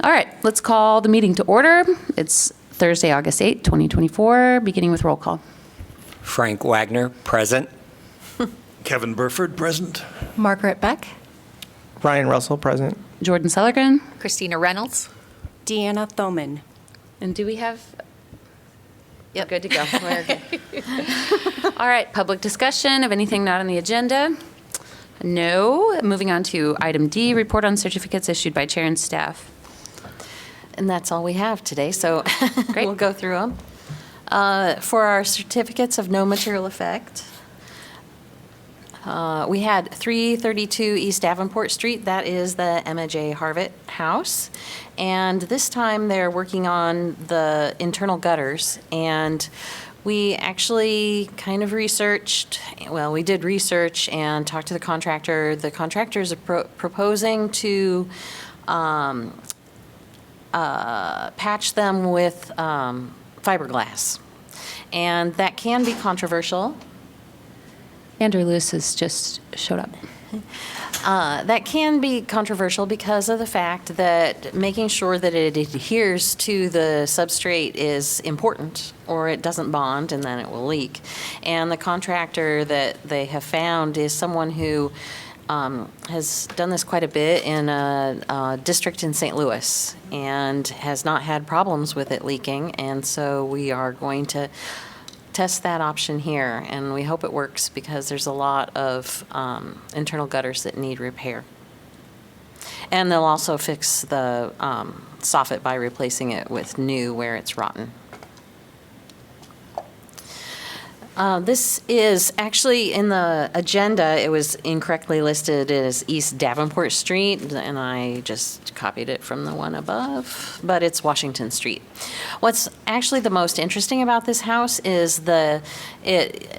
All right, let's call the meeting to order. It's Thursday, August 8th, 2024, beginning with roll call. Frank Wagner, present. Kevin Burford, present. Margaret Beck. Ryan Russell, present. Jordan Sellergren. Christina Reynolds. Deanna Thoman. And do we have? Yep, good to go. We're good. All right, public discussion of anything not on the agenda? No. Moving on to item D, report on certificates issued by chair and staff. And that's all we have today, so Great. we'll go through them. For our certificates of no material effect, we had 332 East Davenport Street. That is the Emma J. Harvett house. And this time they're working on the internal gutters. And we actually kind of researched, well, we did research and talked to the contractor. The contractor is proposing to patch them with fiberglass. And that can be controversial. Andrew Lewis has just showed up. That can be controversial because of the fact that making sure that it adheres to the substrate is important, or it doesn't bond and then it will leak. And the contractor that they have found is someone who has done this quite a bit in a district in St. Louis and has not had problems with it leaking. And so we are going to test that option here, and we hope it works because there's a lot of internal gutters that need repair. And they'll also fix the soffit by replacing it with new where it's rotten. This is actually in the agenda, it was incorrectly listed as East Davenport Street, and I just copied it from the one above, but it's Washington Street. What's actually the most interesting about this house is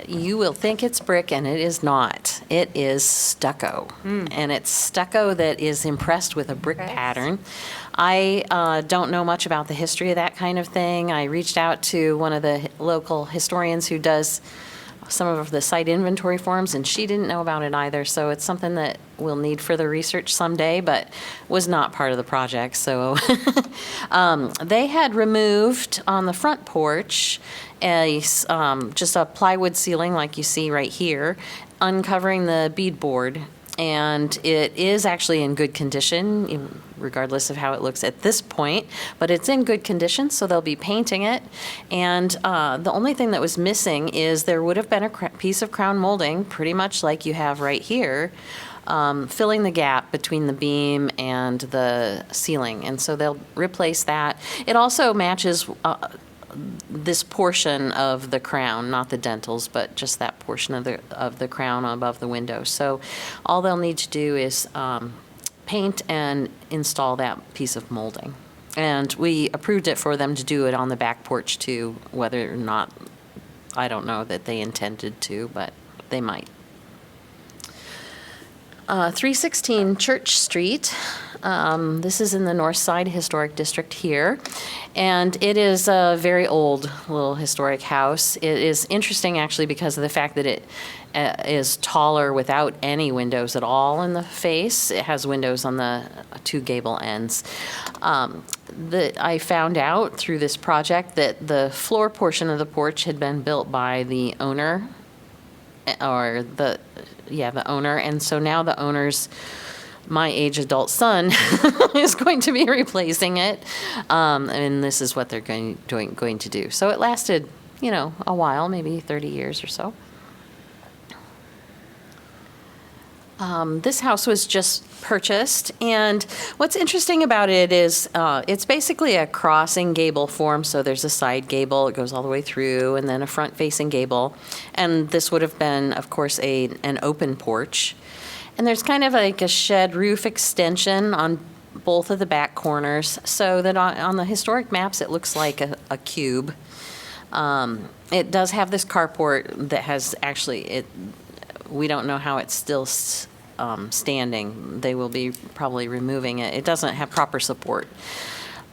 you will think it's brick, and it is not. It is stucco, and it's stucco that is impressed with a brick pattern. I don't know much about the history of that kind of thing. I reached out to one of the local historians who does some of the site inventory forms, and she didn't know about it either. So it's something that we'll need further research someday, but was not part of the project. So they had removed on the front porch just a plywood ceiling like you see right here, uncovering the beadboard. And it is actually in good condition, regardless of how it looks at this point, but it's in good condition, so they'll be painting it. And the only thing that was missing is there would have been a piece of crown molding, pretty much like you have right here, filling the gap between the beam and the ceiling. And so they'll replace that. It also matches this portion of the crown, not the dentils, but just that portion of the crown above the window. So all they'll need to do is paint and install that piece of molding. And we approved it for them to do it on the back porch too, whether or not, I don't know that they intended to, but they might. 316 Church Street. This is in the North Side Historic District here, and it is a very old little historic house. It is interesting actually because of the fact that it is taller without any windows at all in the face. It has windows on the two gable ends. I found out through this project that the floor portion of the porch had been built by the owner, or the owner, and so now the owner's my age adult son is going to be replacing it, and this is what they're going to do. So it lasted, a while, maybe 30 years or so. This house was just purchased, and what's interesting about it is it's basically a crossing gable form. So there's a side gable, it goes all the way through, and then a front-facing gable. And this would have been, of course, an open porch. And there's kind of like a shed roof extension on both of the back corners, so that on the historic maps it looks like a cube. It does have this carport that has we don't know how it's still standing. They will be probably removing it. It doesn't have proper support.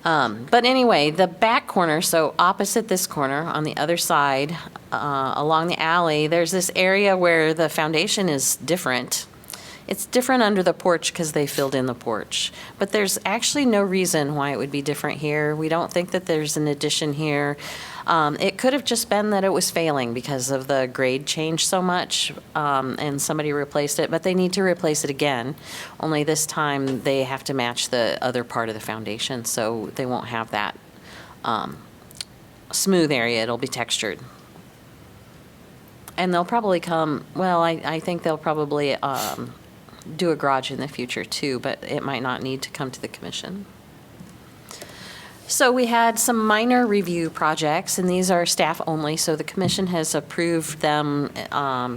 But anyway, the back corner, so opposite this corner, on the other side, along the alley, there's this area where the foundation is different. It's different under the porch because they filled in the porch. But there's actually no reason why it would be different here. We don't think that there's an addition here. It could have just been that it was failing because of the grade change so much, and somebody replaced it, but they need to replace it again. Only this time they have to match the other part of the foundation, so they won't have that smooth area. It'll be textured. And they'll probably come, well, I think they'll probably do a garage in the future too, but it might not need to come to the commission. So we had some minor review projects, and these are staff only, so the commission has approved them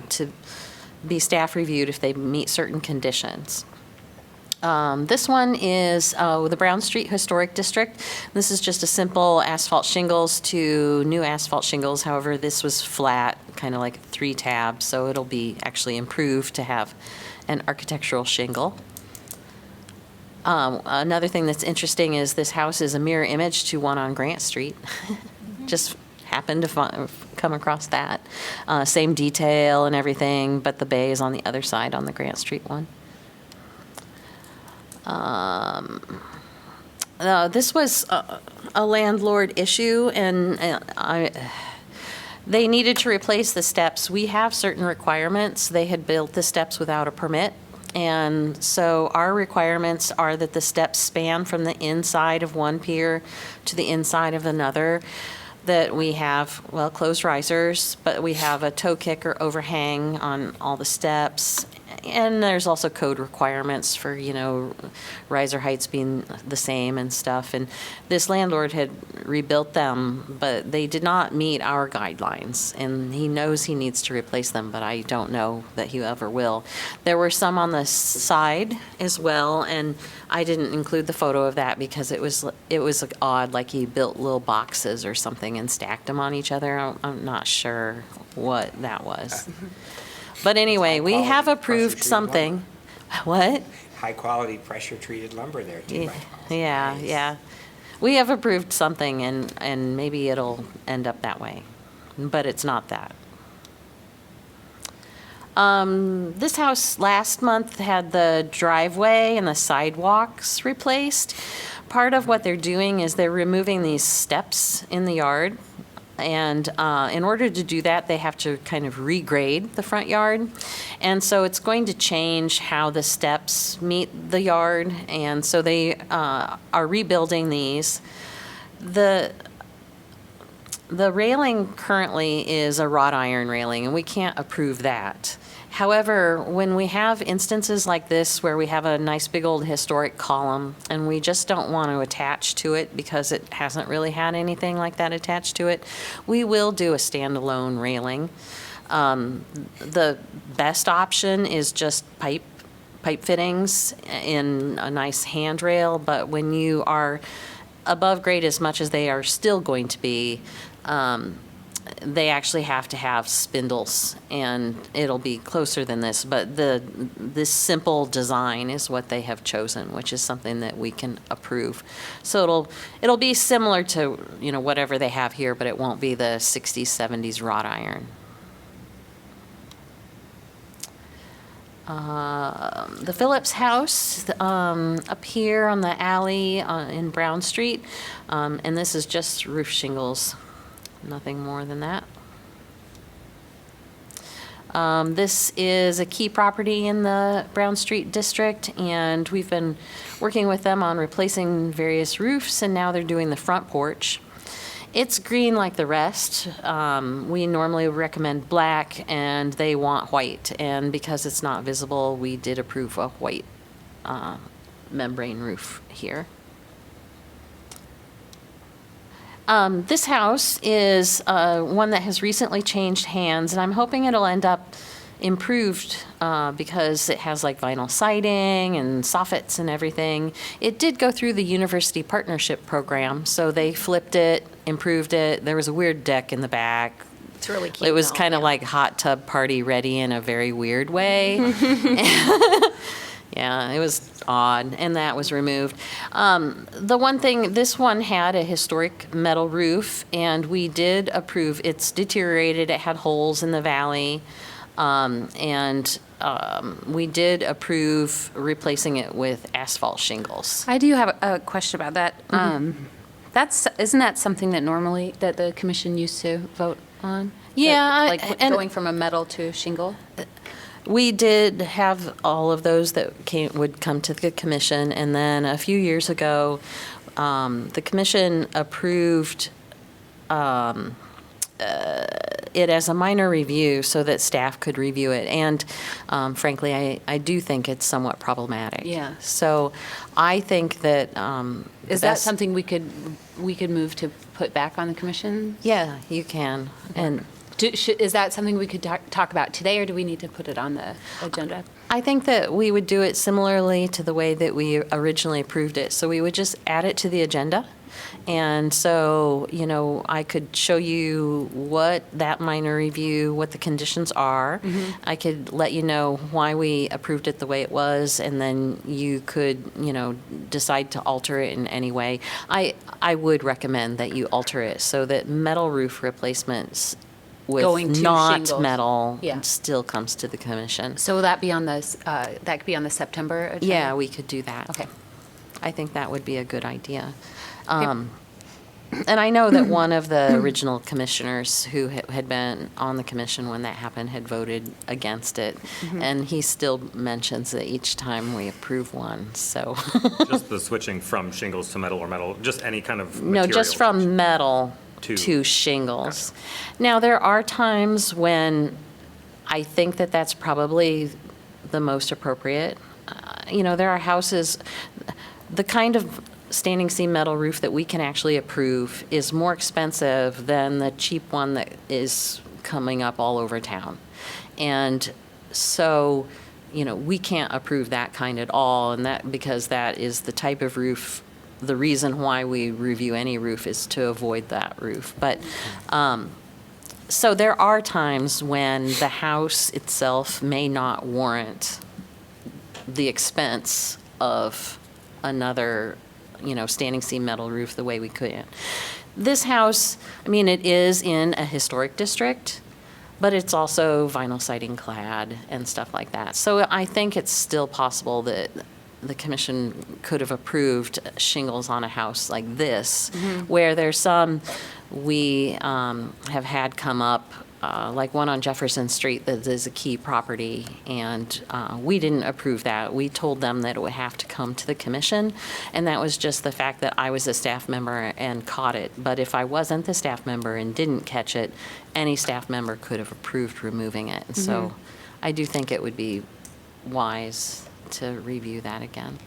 to be staff reviewed if they meet certain conditions. This one is the Brown Street Historic District. This is just a simple asphalt shingles to new asphalt shingles. However, this was flat, kind of like 3 tabs, so it'll be actually improved to have an architectural shingle. Another thing that's interesting is this house is a mirror image to one on Grant Street. Just happened to come across that. Same detail and everything, but the bay is on the other side on the Grant Street one. This was a landlord issue, and they needed to replace the steps. We have certain requirements. They had built the steps without a permit, and so our requirements are that the steps span from the inside of one pier to the inside of another, that we have, well, closed risers, but we have a toe kick or overhang on all the steps. And there's also code requirements for, riser heights being the same and stuff. And this landlord had rebuilt them, but they did not meet our guidelines. And he knows he needs to replace them, but I don't know that he ever will. There were some on the side as well, and I didn't include the photo of that because it was odd, like he built little boxes or something and stacked them on each other. I'm not sure what that was. But anyway, we have High-quality approved pressure-treated something. What? High-quality pressure-treated lumber there, too. right? Yeah, Nice. yeah. We have approved something, and maybe it'll end up that way, but it's not that. This house last month had the driveway and the sidewalks replaced. Part of what they're doing is they're removing these steps in the yard. And in order to do that, they have to kind of regrade the front yard. And so it's going to change how the steps meet the yard. And so they are rebuilding these. The railing currently is a wrought iron railing, and we can't approve that. However, when we have instances like this where we have a nice big old historic column and we just don't want to attach to it because it hasn't really had anything like that attached to it, we will do a standalone railing. The best option is just pipe fittings in a nice handrail, but when you are above grade as much as they are still going to be, they actually have to have spindles, and it'll be closer than this, but this simple design is what they have chosen, which is something that we can approve. So it'll be similar to, whatever they have here, but it won't be the 60s, 70s wrought iron. The Phillips House up here on the alley in Brown Street, and this is just roof shingles. Nothing more than that. This is a key property in the Brown Street district, and we've been working with them on replacing various roofs, and now they're doing the front porch. It's green like the rest. We normally recommend black, and they want white, and because it's not visible, we did approve a white membrane roof here. This house is one that has recently changed hands, and I'm hoping it'll end up improved because it has like vinyl siding and soffits and everything. It did go through the university partnership program, so they flipped it, improved it. There was a weird deck in the back. It's really cute. It was though. kind of like hot tub party ready in a very weird way. Yeah, it was odd, and that was removed. The one thing, this one had a historic metal roof, and we did approve. It's deteriorated. It had holes in the valley. We did approve replacing it with asphalt shingles. I do have a question about that. Isn't that something that normally, that the commission used to vote on? Yeah, Like and- going from a metal to shingle? We did have all of those that would come to the commission, and then a few years ago, the commission approved it as a minor review so that staff could review it. And frankly, I do think it's somewhat problematic. Yeah. So I think that. Is that something we could move to put back on the commission? Yeah, you can. And Is that something we could talk about today, or do we need to put it on the agenda? I think that we would do it similarly to the way that we originally approved it. So we would just add it to the agenda. And so, I could show you what that minor review, what the conditions are. I could let you know why we approved it the way it was, and then you could, decide to alter it in any way. I would recommend that you alter it so that metal roof replacements Going with to not shingles. metal Yeah. still comes to the commission. So will that be on the, that could be on the September agenda? Yeah, we could do that. Okay. I think that would be a good idea. And I know that one of the original commissioners who had been on the commission when that happened had voted against it. And he still mentions it each time we approve one, so. Just the switching from shingles to metal or metal, just any kind of No, material just from switch. metal To- to shingles. Now, there are times when I think that that's probably the most appropriate. There are houses, the kind of standing seam metal roof that we can actually approve is more expensive than the cheap one that is coming up all over town. And so, we can't approve that kind at all, and because that is the type of roof. The reason why we review any roof is to avoid that roof. But, so there are times when the house itself may not warrant the expense of another, standing seam metal roof the way we could. This house, it is in a historic district, but it's also vinyl siding clad and stuff like that. So I think it's still possible that the commission could have approved shingles on a house like this, where there's some we have had come up, like one on Jefferson Street that is a key property, and we didn't approve that. We told them that it would have to come to the commission, and that was just the fact that I was a staff member and caught it. But if I wasn't the staff member and didn't catch it, any staff member could have approved removing it. And so I do think it would be wise to review that again.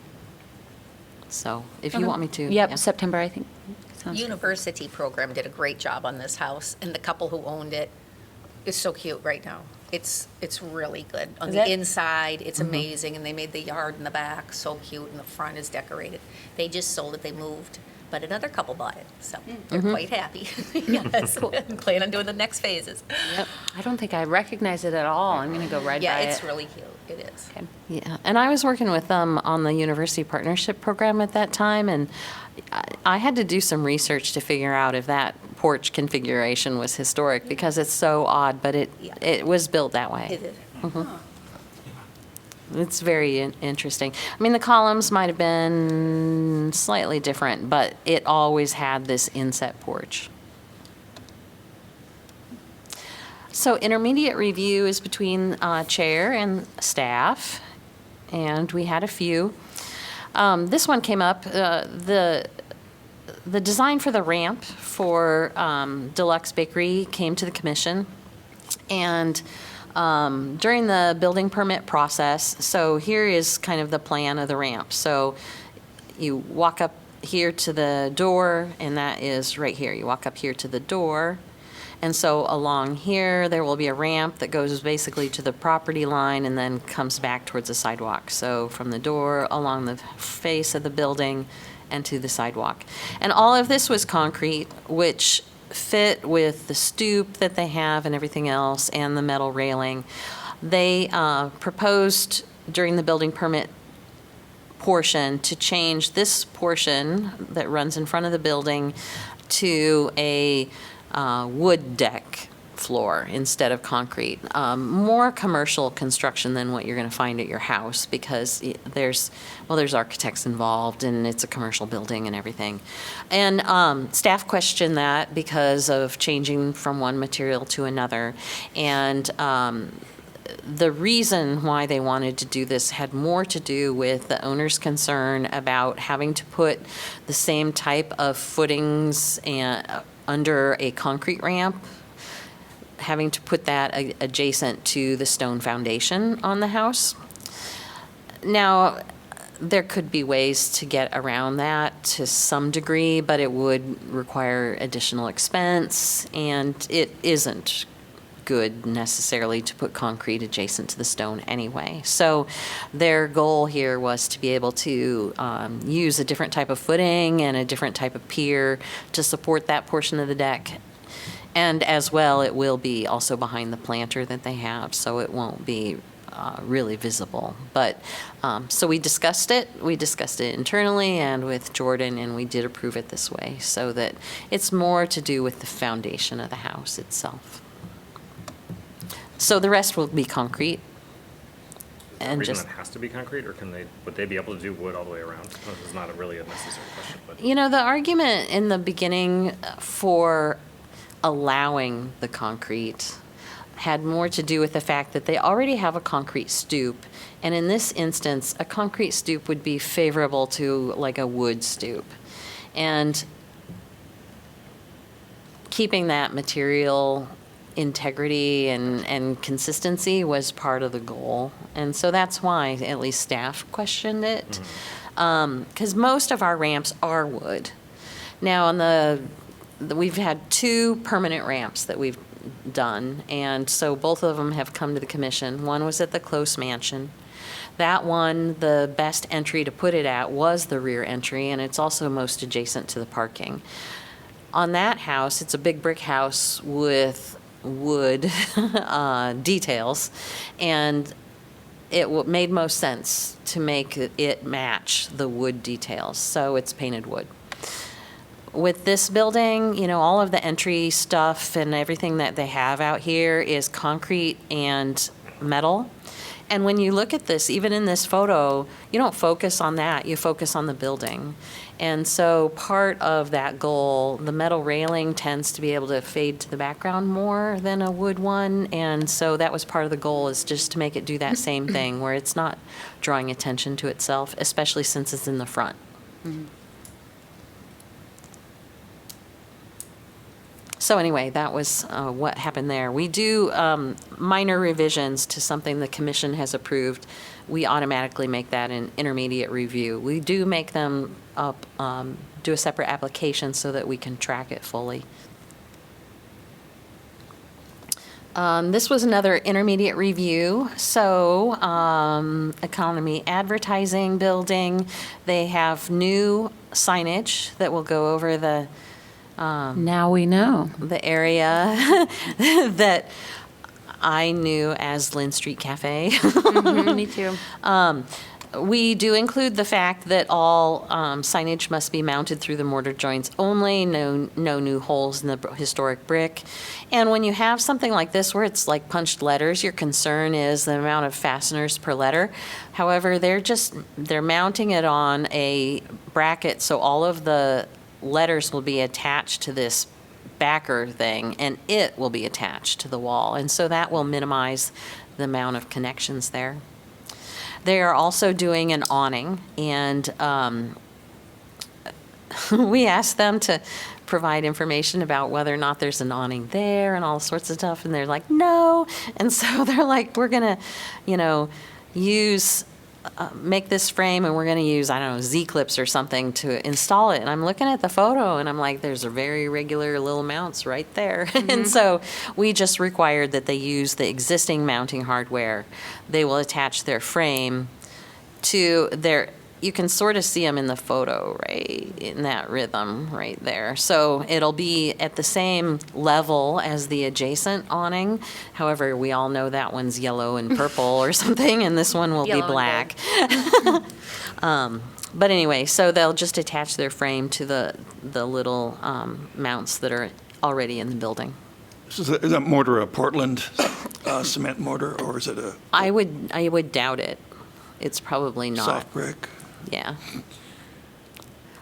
So if you want me to. Yep, yeah. September, I think. Sounds good. University program did a great job on this house, and the couple who owned it is so cute right now. It's really good. On Is the it? inside, it's amazing, and they made the yard in the back so cute, and the front is decorated. They just sold it, they moved, but another couple bought it, so they're quite happy. Yes, and plan on doing the next phases. Yep. I don't think I recognize it at all. I'm going to go right by Yeah, it. it's really cute, it is. Okay. Yeah, and I was working with them on the university partnership program at that time, and I had to do some research to figure out if that porch configuration was historic, because it's so odd, but it was built that way. It is. It's very interesting. The columns might have been slightly different, but it always had this inset porch. So intermediate review is between chair and staff, and we had a few. This one came up, the design for the ramp for Deluxe Bakery came to the commission, and during the building permit process, so here is kind of the plan of the ramp. So you walk up here to the door, and that is right here. You walk up here to the door, and so along here, there will be a ramp that goes basically to the property line and then comes back towards the sidewalk. So from the door, along the face of the building, and to the sidewalk. And all of this was concrete, which fit with the stoop that they have and everything else, and the metal railing. They proposed during the building permit portion to change this portion that runs in front of the building to a wood deck floor instead of concrete. More commercial construction than what you're going to find at your house because there's architects involved and it's a commercial building and everything. And staff questioned that because of changing from one material to another. And the reason why they wanted to do this had more to do with the owner's concern about having to put the same type of footings under a concrete ramp, having to put that adjacent to the stone foundation on the house. Now, there could be ways to get around that to some degree, but it would require additional expense, and it isn't good necessarily to put concrete adjacent to the stone anyway. So their goal here was to be able to use a different type of footing and a different type of pier to support that portion of the deck. And as well, it will be also behind the planter that they have, so it won't be really visible. But, so we discussed it. We discussed it internally and with Jordan, and we did approve it this way, so that it's more to do with the foundation of the house itself. So the rest will be concrete. Is there a And reason just, it has to be concrete, or would they be able to do wood all the way around? This is not really a necessary question, but. you know, the argument in the beginning for allowing the concrete had more to do with the fact that they already have a concrete stoop. And in this instance, a concrete stoop would be favorable to like a wood stoop. And keeping that material integrity and consistency was part of the goal. And so that's why at least staff questioned it. Because most of our ramps are wood. Now, we've had 2 permanent ramps that we've done, and so both of them have come to the commission. One was at the Close Mansion. That one, the best entry to put it at was the rear entry, and it's also most adjacent to the parking. On that house, it's a big brick house with wood details, and it made most sense to make it match the wood details, so it's painted wood. With this building, you know, all of the entry stuff and everything that they have out here is concrete and metal. And when you look at this, even in this photo, you don't focus on that, you focus on the building. And so part of that goal, the metal railing tends to be able to fade to the background more than a wood one. And so that was part of the goal, is just to make it do that same thing, where it's not drawing attention to itself, especially since it's in the front. So anyway, that was what happened there. We do minor revisions to something the commission has approved. We automatically make that an intermediate review. We do make them up, do a separate application so that we can track it fully. This was another intermediate review. So Economy Advertising Building, they have new signage that will go over the Now we know. the area that I knew as Lynn Street Cafe. Me too. We do include the fact that all signage must be mounted through the mortar joints only, no new holes in the historic brick. And when you have something like this where it's like punched letters, your concern is the amount of fasteners per letter. However, they're mounting it on a bracket, so all of the letters will be attached to this backer thing, and it will be attached to the wall. And so that will minimize the amount of connections there. They are also doing an awning, and we asked them to provide information about whether or not there's an awning there and all sorts of stuff, and they're like, no. And so they're like, we're going to, make this frame, and we're going to use, I don't know, Z-clips or something to install it. And I'm looking at the photo, and I'm like, there's a very regular little mounts right there. And so we just required that they use the existing mounting hardware. They will attach their frame to their, you can sort of see them in the photo, right, in that rhythm right there. So it'll be at the same level as the adjacent awning. However, we all know that one's yellow and purple or something, and this one will be Yellow and black. But anyway, so they'll just attach their frame to the little mounts that are already in the building. So is that mortar a Portland cement mortar, or is it a I would doubt it. It's probably not. soft brick? Yeah.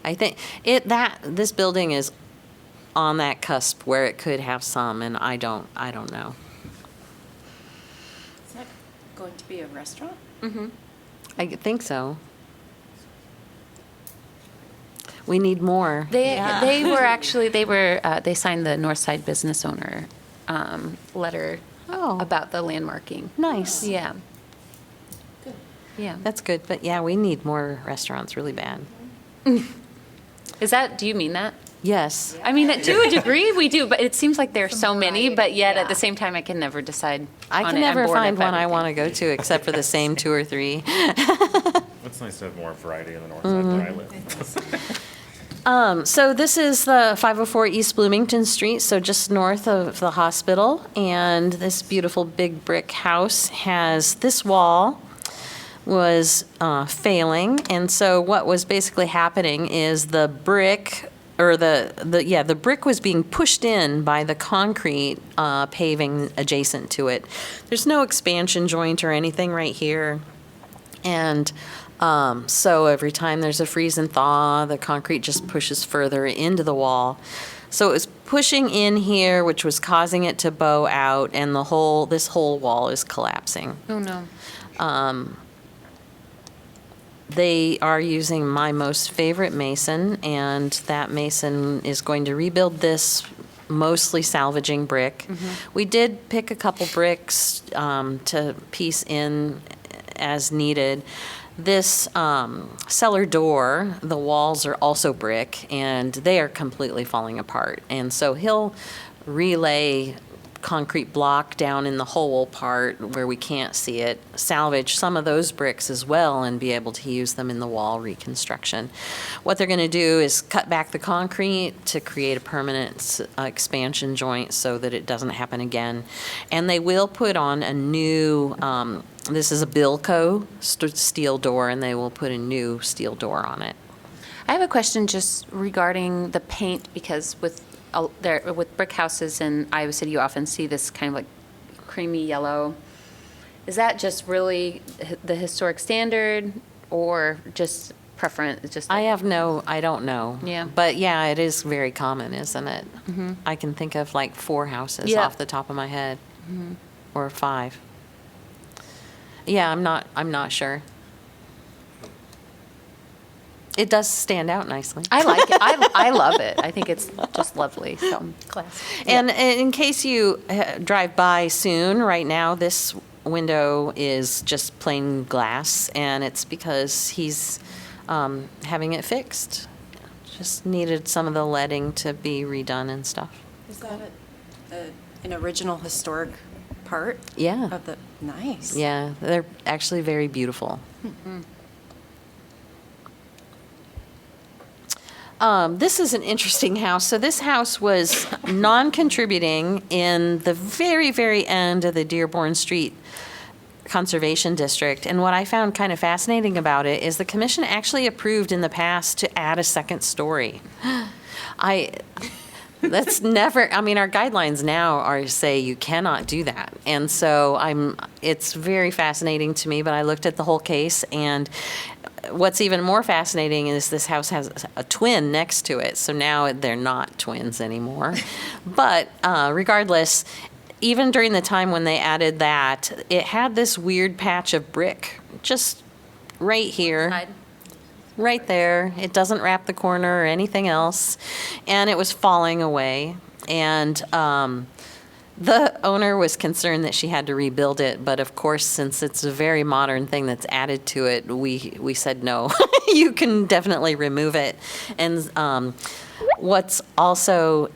I think this building is on that cusp where it could have some, and I don't know. Is that going to be a restaurant? I think so. We need more. They signed the Northside business owner letter Oh. about the landmarking. Nice. Yeah. Yeah. That's good, but yeah, we need more restaurants really bad. Do you mean that? Yes. I mean, to a degree, we do, but it seems like there are so many, but yet at the same time, I can never decide I on can it. I'm never bored find of one I everything. want to go to except for the same 2 or 3. It's nice to have more variety in the north side where I live. So this is the 504 East Bloomington Street, so just north of the hospital. And this beautiful big brick house has, this wall was failing. And so what was basically happening is the brick, or the brick was being pushed in by the concrete paving adjacent to it. There's no expansion joint or anything right here. And so every time there's a freeze and thaw, the concrete just pushes further into the wall. So it was pushing in here, which was causing it to bow out, and this whole wall is collapsing. Oh, no. They are using my most favorite mason, and that mason is going to rebuild this, mostly salvaging brick. We did pick a couple bricks to piece in as needed. This cellar door, the walls are also brick, and they are completely falling apart. And so he'll relay concrete block down in the hole part where we can't see it, salvage some of those bricks as well, and be able to use them in the wall reconstruction. What they're going to do is cut back the concrete to create a permanent expansion joint so that it doesn't happen again. And they will put on a new, this is a Bilco steel door, and they will put a new steel door on it. I have a question just regarding the paint, because with brick houses in Iowa City, you often see this kind of like creamy yellow. Is that just really the historic standard, or just preference? Just I don't know. Yeah. But yeah, it is very common, isn't it? I can think of like 4 houses Yeah. off the top of my head, or 5. Yeah, I'm not sure. It does stand out nicely. I like it. I love it. I think it's just lovely. So Class. And in case you drive by soon, right now, this window is just plain glass, and it's because he's having it fixed. Just needed some of the leading to be redone and stuff. Is that an original historic part? Yeah. Of the, nice. Yeah, they're actually very beautiful. This is an interesting house. So this house was non-contributing in the very, very end of the Dearborn Street Conservation District. And what I found kind of fascinating about it is the commission actually approved in the past to add a second story. That's never, I mean, our guidelines now say you cannot do that. And so it's very fascinating to me, but I looked at the whole case, and what's even more fascinating is this house has a twin next to it. So now they're not twins anymore. But regardless, even during the time when they added that, it had this weird patch of brick just right here. Right there. It doesn't wrap the corner or anything else. And it was falling away. And the owner was concerned that she had to rebuild it. But of course, since it's a very modern thing that's added to it, we said no. You can definitely remove it. And what's also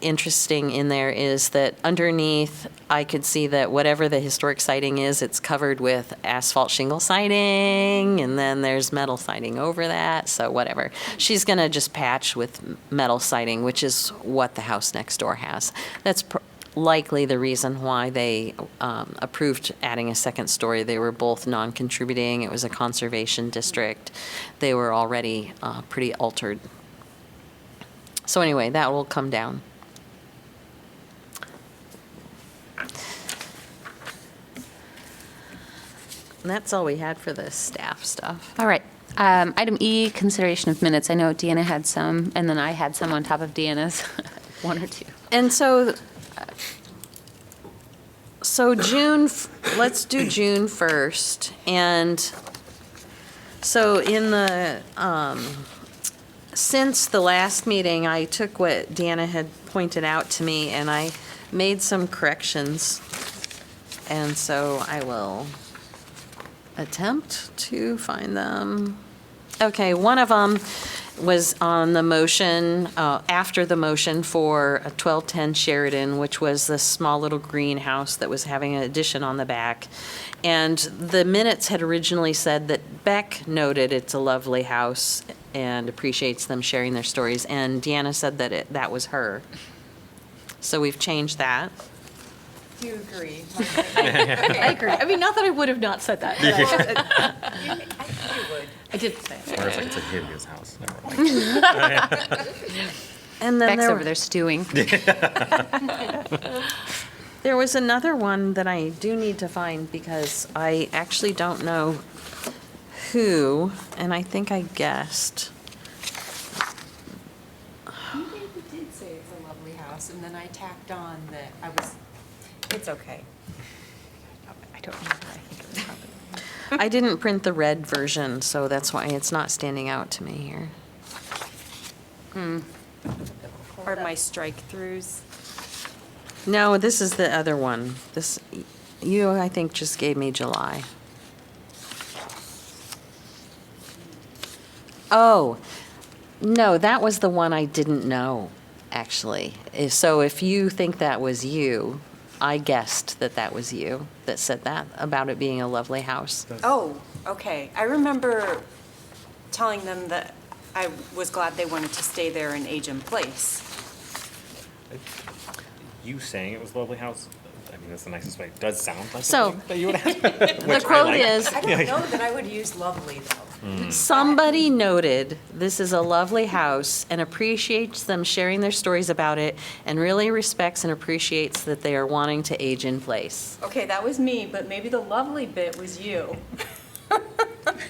interesting in there is that underneath, I could see that whatever the historic siding is, it's covered with asphalt shingle siding, and then there's metal siding over that, so whatever. She's going to just patch with metal siding, which is what the house next door has. That's likely the reason why they approved adding a second story. They were both non-contributing. It was a conservation district. They were already pretty altered. So anyway, that will come down. And that's all we had for the staff stuff. All right. Item E, consideration of minutes. I know Deanna had some, and then I had some on top of Deanna's, one or two. And so June, let's do June 1st. And so in the, since the last meeting, I took what Deanna had pointed out to me and I made some corrections. And so I will attempt to find them. Okay, one of them was on the motion, after the motion for a 1210 Sheridan, which was this small little greenhouse that was having an addition on the back. And the minutes had originally said that Beck noted it's a lovely house and appreciates them sharing their stories. And Deanna said that that was her. So we've changed that. Do you agree? I agree. I mean, not that I would have not said that. But I think you would. I did say it. Or it's like it's a hideous house. Never mind. And then Beck's over there stewing. there was another one that I do need to find because I actually don't know who, and I think I guessed. You maybe did say it's a lovely house, and then I tacked on that it's okay. I don't remember. I think it was probably. I didn't print the red version, so that's why it's not standing out to me here. Or my strike-throughs. No, this is the other one. This, you, I think, just gave me July. Oh, no, that was the one I didn't know, actually. So if you think that was you, I guessed that that was you that said that, about it being a lovely house. Oh, okay. I remember telling them that I was glad they wanted to stay there and age in place. You saying it was a lovely house, I mean, that's the nicest way. It does sound like So- something that you would ask. The quote is, I don't know that I would use lovely, though. somebody noted, this is a lovely house and appreciates them sharing their stories about it and really respects and appreciates that they are wanting to age in place. Okay, that was me, but maybe the lovely bit was you.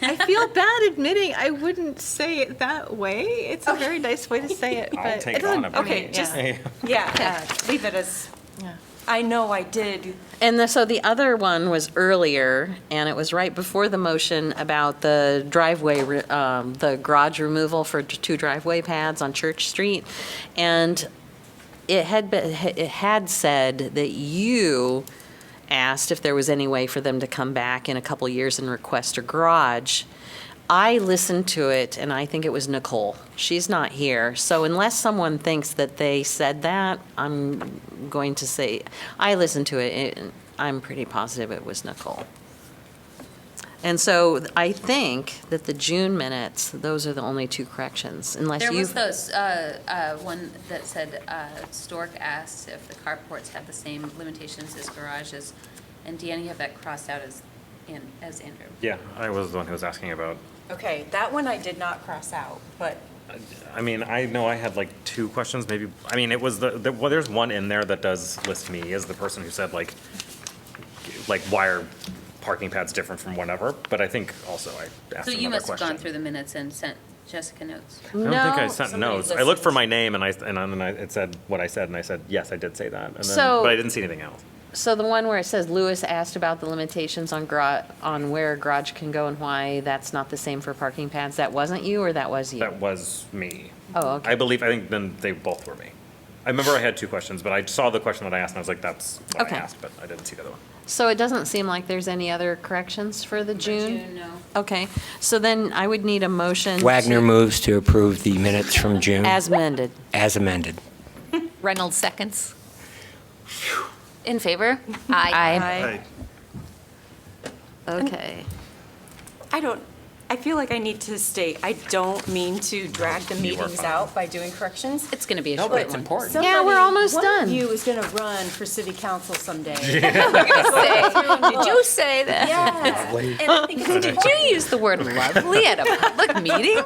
I feel bad admitting I wouldn't say it that way. It's a very nice way to say it, I'll but take it it on doesn't. a Okay, yeah. just, Hey. yeah, leave it as, Yeah. I know I did. So the other one was earlier, and it was right before the motion about the driveway, the garage removal for 2 driveway pads on Church Street. And it had said that you asked if there was any way for them to come back in a couple years and request a garage. I listened to it, and I think it was Nicole. She's not here. So unless someone thinks that they said that, I'm going to say, I listened to it, and I'm pretty positive it was Nicole. And so I think that the June minutes, those are the only 2 corrections, unless There you. was those, one that said, Stork asked if the carports have the same limitations as garages, and Deanna, you have that crossed out as Andrew. Yeah, I was the one who was asking about. Okay, that one I did not cross out, but I mean, I know I had like 2 questions, maybe. I mean, it was well, there's one in there that does list me as the person who said like why are parking pads different from whatever? But I think also I asked So another you must have question. gone through the minutes and sent Jessica notes. I don't think I No. sent Somebody notes. I looked for listened. my name and it said what I said and I said, yes, I did say that. And then, So- but I didn't see anything else. So the one where it says Lewis asked about the limitations on where a garage can go and why that's not the same for parking pads, that wasn't you or that was you? That was me. Oh, okay. I think then they both were me. I remember I had 2 questions, but I saw the question that I asked and I was like, that's what Okay. I asked, but I didn't see the other one. So it doesn't seem like there's any other corrections for the June? no. Okay, so then I would need a motion. Wagner to- moves to approve the minutes from June As amended. as amended. Reynolds seconds. In favor? Aye. Aye. Okay. I I feel like I need to state, I don't mean to drag the You are meetings fine. out by doing corrections. It's going to be a No, short but it's one. important. Yeah, we're almost One done. of you is going to run for city council someday. Did you say that? Yeah. Wait, And I think it's Did you use the word lovely at a public meeting?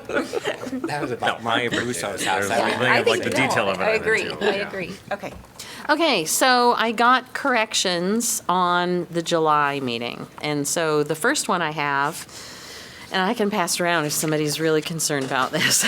that was about My Russo's there's house. like the detail of it. I agree, think, I too. Yeah. agree. Okay. Okay, so I got corrections on the July meeting. And so the first one I have, and I can pass around if somebody's really concerned about this.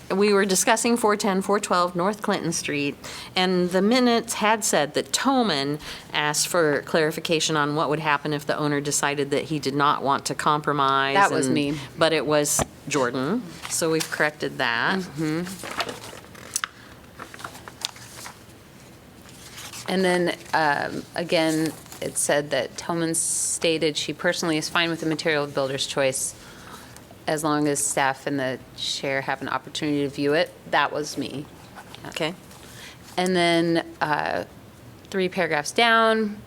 We were discussing 410, 412 North Clinton Street, and the minutes had said that Toman asked for clarification on what would happen if the owner decided that he did not want to compromise. That was and- me. But it was Jordan, so we've corrected that. And then, again, it said that Toman stated she personally is fine with the material of builder's choice as long as staff and the chair have an opportunity to view it. That was me. Okay. And then 3 paragraphs down,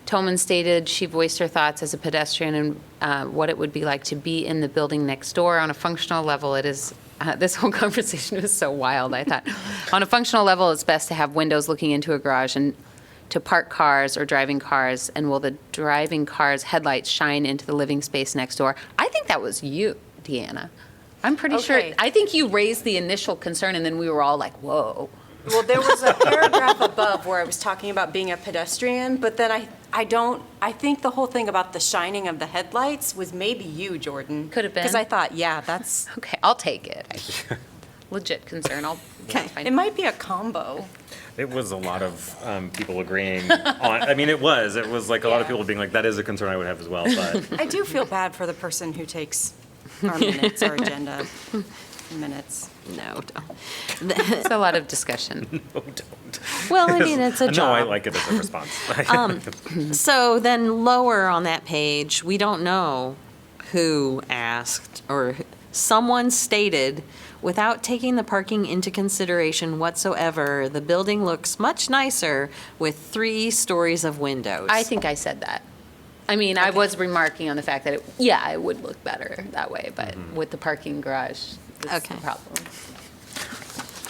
Toman stated she voiced her thoughts as a pedestrian and what it would be like to be in the building next door. On a functional level, it is, this whole conversation was so wild, I thought. On a functional level, it's best to have windows looking into a garage and to park cars or driving cars, and will the driving cars' headlights shine into the living space next door? I think that was you, Deanna. I'm pretty sure, Okay. I think you raised the initial concern, and then we were all like, whoa. Well, there was a paragraph above where I was talking about being a pedestrian, but then I think the whole thing about the shining of the headlights was maybe you, Jordan. Could have been. Because I thought, yeah, that's, Okay, I'll take it. Legit concern, Okay. it might be a combo. It was a lot of people agreeing on, I mean, it was like a lot of people being like, that is a concern I would have as well, but I do feel bad for the person who takes our minutes, our agenda minutes. No, don't. It's a lot of discussion. no, don't. Well, I mean, it's a job. No, I like it as a response. So then lower on that page, we don't know who asked, or someone stated, without taking the parking into consideration whatsoever, the building looks much nicer with 3 stories of windows. I think I said that. I mean, I was remarking on the fact that, it would look better that way, but with the parking garage, that's the Okay. problem.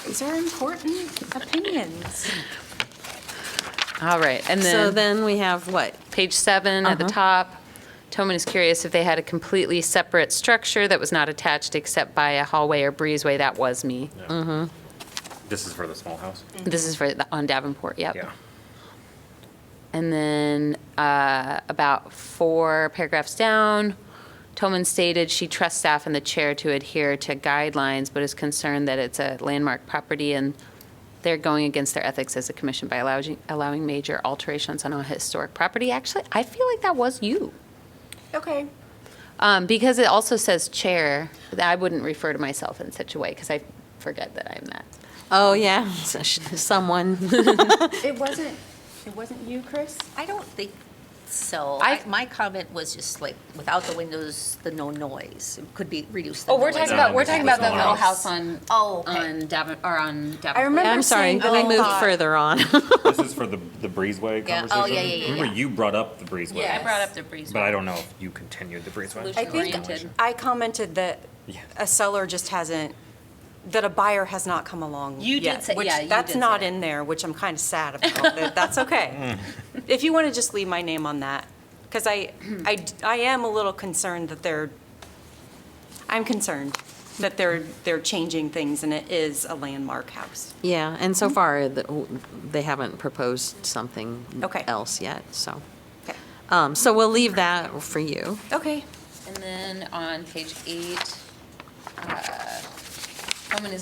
These are important opinions. All right, and So then then we have what? page 7 at the top, Toman is curious if they had a completely separate structure that was not attached except by a hallway or breezeway. That was me. This is for the small house? This is on Davenport, yep. Yeah. And then about 4 paragraphs down, Toman stated she trusts staff and the chair to adhere to guidelines, but is concerned that it's a landmark property and they're going against their ethics as a commission by allowing major alterations on a historic property. Actually, I feel like that was you. Okay. Because it also says chair, I wouldn't refer to myself in such a way because I forget that I'm that. Oh, yeah, someone. It wasn't you, Chris? I don't think so. I- My comment was just like, without the windows, the no noise. It could be reduced. the Oh, we're noise. talking about the Smaller little house. house on Oh, okay. on Davenport. I remember I'm sorry, saying that we'll I move thought- further on. This is for the breezeway Yeah. conversation? Oh, yeah. Remember, you brought up the breezeway. Yeah. I brought up the breeze. But I don't know if you continued the breezeway. I think Oriented. I commented that Yeah. a seller just hasn't, that a buyer has not come along You did yet, say- which yeah, you that's did not say that. in there, which I'm kind of sad about. But that's okay. If you want to just leave my name on that, because I am a little concerned that I'm concerned that they're changing things and it is a landmark house. Yeah, and so far, they haven't proposed something Okay. else yet, so. Okay. So we'll leave that for you. Okay. And then on page 8, Toman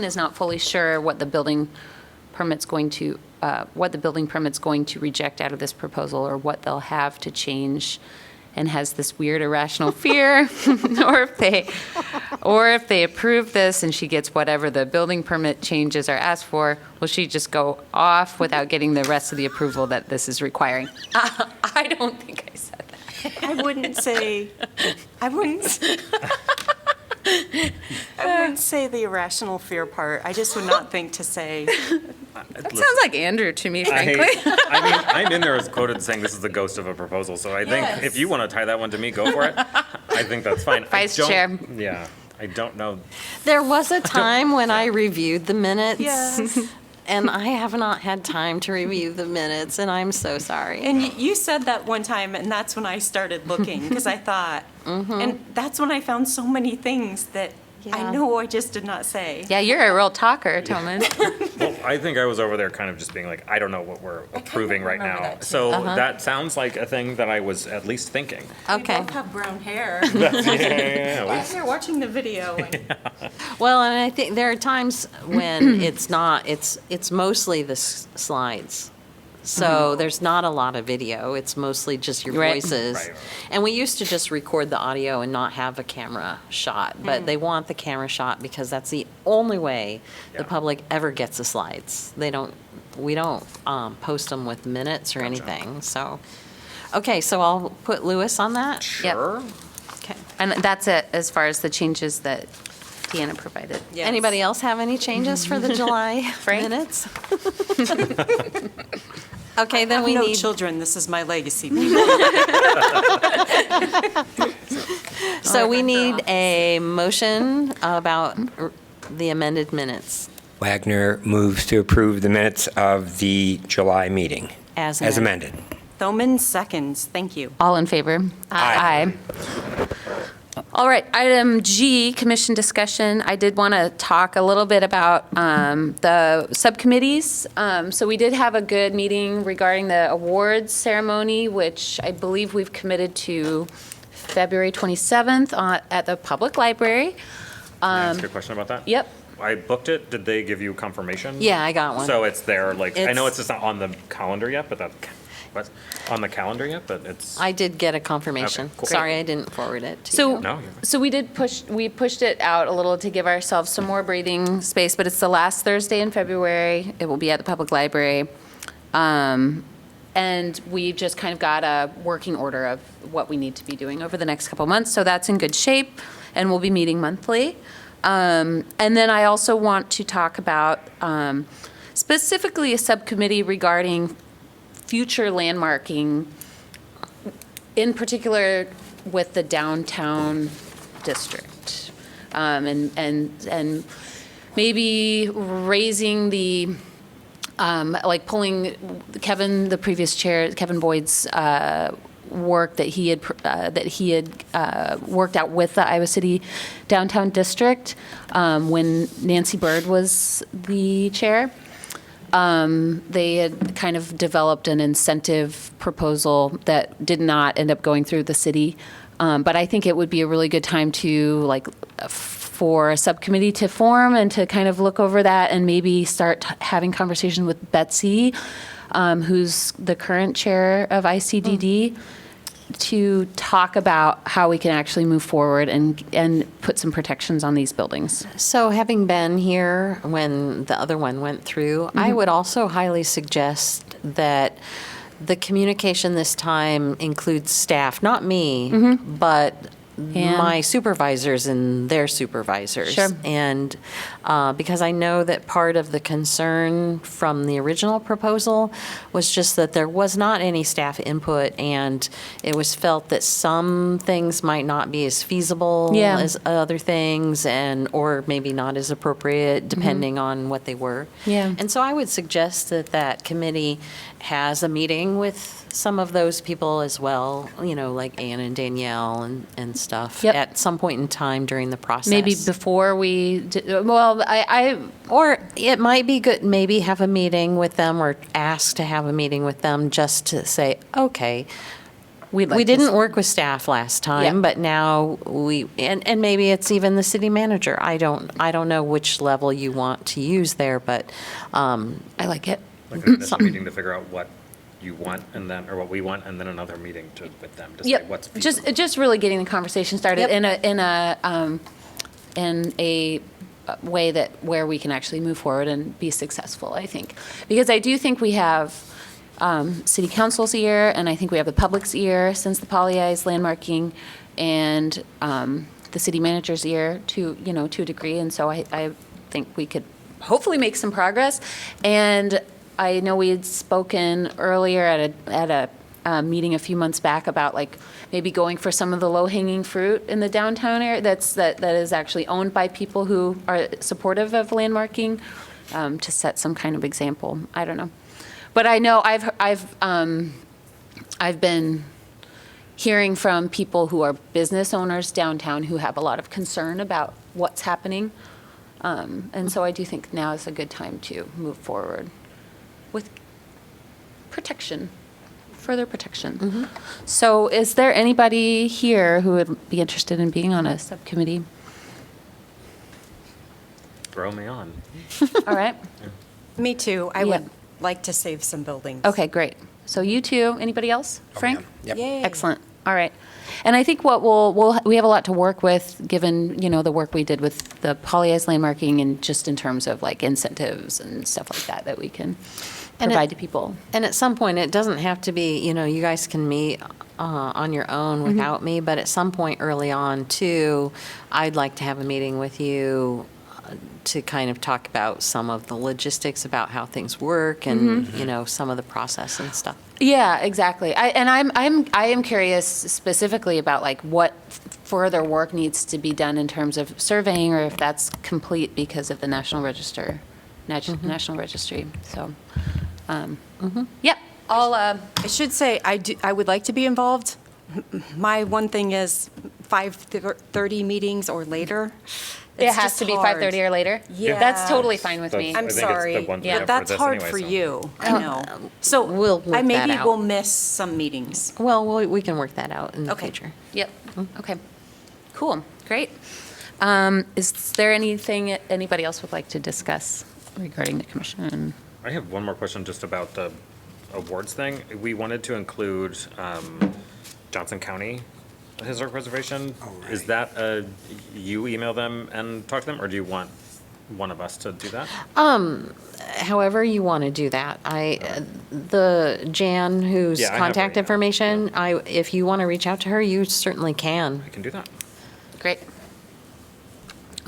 is not fully sure what the building permit's going to reject out of this proposal or what they'll have to change, and has this weird irrational fear, or if they approve this and she gets whatever the building permit changes are asked for, will she just go off without getting the rest of the approval that this is requiring? I don't think I said that. I wouldn't say the irrational fear part. I just would not think to say That sounds like Andrew to me, frankly. I mean, I'm in there as quoted saying this is the ghost of a proposal, so I think if you want to tie that one to me, go for it. I think that's fine. Vice I don't- Chair. Yeah, I don't know. There was a time when I reviewed the minutes. Yes. And I have not had time to review the minutes, and I'm so sorry. And you said that one time, and that's when I started looking, because I thought, and that's when I found so many things that I Yeah. know I just did not say. Yeah, you're a real talker, Tillman. Well, I think I was over there kind of just being like, I don't know what we're approving right remember now. that too. So that sounds like a thing that I was at least thinking. Okay. We both have brown hair. Yeah. Why are watching the video? And Well, and I think there are times when it's not, it's mostly the slides. So there's not a lot of video. It's mostly just your Right. voices. Right. And we used to just record the audio and not have a camera shot. But they want the camera shot because that's the only way the Yeah. public ever gets the slides. We don't post them with minutes or anything. So, okay, so I'll put Lewis on that. Sure. Okay. And that's it, as far as the changes that Deanna provided. Yes. Anybody else have any changes for the July Frank? minutes? Okay, then I have we no need, children. This is my legacy. so we need a motion about the amended minutes Wagner moves to approve the minutes of the July meeting as as amended. amended. Thoman seconds. Thank you. All in favor? Aye. All right, item G, commission discussion. I did want to talk a little bit about the subcommittees. So we did have a good meeting regarding the awards ceremony, which I believe we've committed to February 27th at the public library. Can I ask you a question about that? Yep. I booked it. Did they give you confirmation? Yeah, I got one. So it's there, like, I know It's- it's just not on the calendar yet, but what? On the calendar yet, but it's. I did get a confirmation. Okay, cool. Sorry, I didn't forward it to So, you. No, you're fine. so we pushed it out a little to give ourselves some more breathing space, but it's the last Thursday in February. It will be at the public library. And we've just kind of got a working order of what we need to be doing over the next couple months. So that's in good shape, and we'll be meeting monthly. And then I also want to talk about specifically a subcommittee regarding future landmarking, in particular with the downtown district. And maybe raising the, like pulling Kevin, the previous chair, Kevin Boyd's work that he had worked out with the Iowa City Downtown District when Nancy Bird was the chair. They had kind of developed an incentive proposal that did not end up going through the city. But I think it would be a really good time to, like, for a subcommittee to form and to kind of look over that and maybe start having conversations with Betsy, who's the current chair of ICDD, to talk about how we can actually move forward and put some protections on these buildings. So having been here when the other one went through, I would also highly suggest that the communication this time includes staff, not me, but And- my supervisors and their supervisors. Sure. And because I know that part of the concern from the original proposal was just that there was not any staff input, and it was felt that some things might not be as feasible Yeah. as other things, or maybe not as appropriate, depending on what they were. Yeah. And so I would suggest that that committee has a meeting with some of those people as well, like Ann and Danielle and stuff Yep. at some point in time during the process. Maybe before we, well, Or it might be good, maybe have a meeting with them or ask to have a meeting with them just to say, okay, we'd like we to didn't s- work with staff last time, Yeah. but now and maybe it's even the city manager. I don't know which level you want to use there, but I like it. Like an initial meeting to figure out what you want and then, or what we want, and then another meeting with them to say Yep, what's feasible. just really getting the conversation started Yep. in a way where we can actually move forward and be successful, I think. Because I do think we have city council's ear, and I think we have the public's ear since the Poly Eyes landmarking, and the city manager's ear to a degree, and so I think we could hopefully make some progress. And I know we had spoken earlier at a meeting a few months back about like maybe going for some of the low-hanging fruit in the downtown area that is actually owned by people who are supportive of landmarking, to set some kind of example. I don't know. But I know I've been hearing from people who are business owners downtown who have a lot of concern about what's happening. And so I do think now is a good time to move forward with protection, further protection. So is there anybody here who would be interested in being on a subcommittee? Throw me on. All right. Me too. I Yeah. would like to save some buildings. Okay, great. So you two, anybody else? Frank? Yep. Yay. Excellent. All right. And I think what we have a lot to work with, given, the work we did with the Poly-Eyes landmarking and just in terms of like incentives and stuff like that we can And provide to people. And at some point, it doesn't have to be, you guys can meet on your own without me, but at some point early on, too, I'd like to have a meeting with you to kind of talk about some of the logistics about how things work and, some of the process and stuff. Yeah, exactly. I am curious specifically about like what further work needs to be done in terms of surveying, or if that's complete because of the National Registry. So, yep. I should say, I would like to be involved. My one thing is 5:30 meetings or later. It It's has just to be hard. 5:30 or later? Yeah. That's totally fine with me. I I'm think it's the sorry, one Yeah. for but that's this hard anyway, for so. you. I know. So We'll work I that maybe out. will miss some meetings. Well, we can work that out in the Okay. future. Yep. Okay. Cool. Great. Is there anything anybody else would like to discuss regarding the commission? I have one more question just about the awards thing. We wanted to include Johnson County Historic Preservation. Is that you email them and talk to them, or do you want one of us to do that? However you want to do that. The Jan, whose Yeah, I have her contact email, information, if you want to reach out to her, you certainly can. I can do that. Great.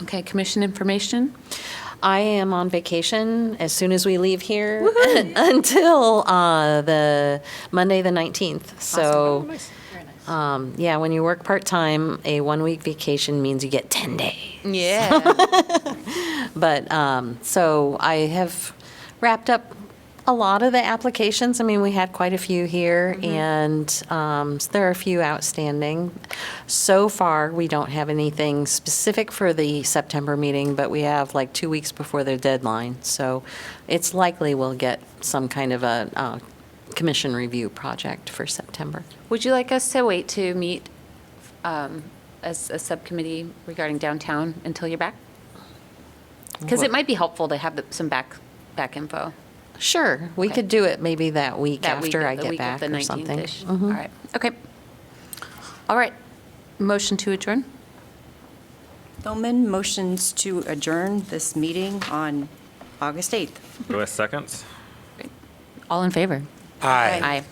Okay, commission information? I am on vacation as soon as we leave here until the Monday, the 19th. So, yeah, when you work part-time, a 1-week vacation means you get 10 days. Yeah. But, so I have wrapped up a lot of the applications. I mean, we had quite a few here, and there are a few outstanding. So far, we don't have anything specific for the September meeting, but we have like 2 weeks before the deadline. So it's likely we'll get some kind of a commission review project for September. Would you like us to wait to meet as a subcommittee regarding downtown until you're back? Because it might be helpful to have some back info. Sure, we Okay. could do it maybe that week That week after of I the get week of back the or something. 19th-ish. All right, okay. All right, motion to adjourn? Bowman motions to adjourn this meeting on August 8th. Do I have seconds? All in favor? Aye. Aye.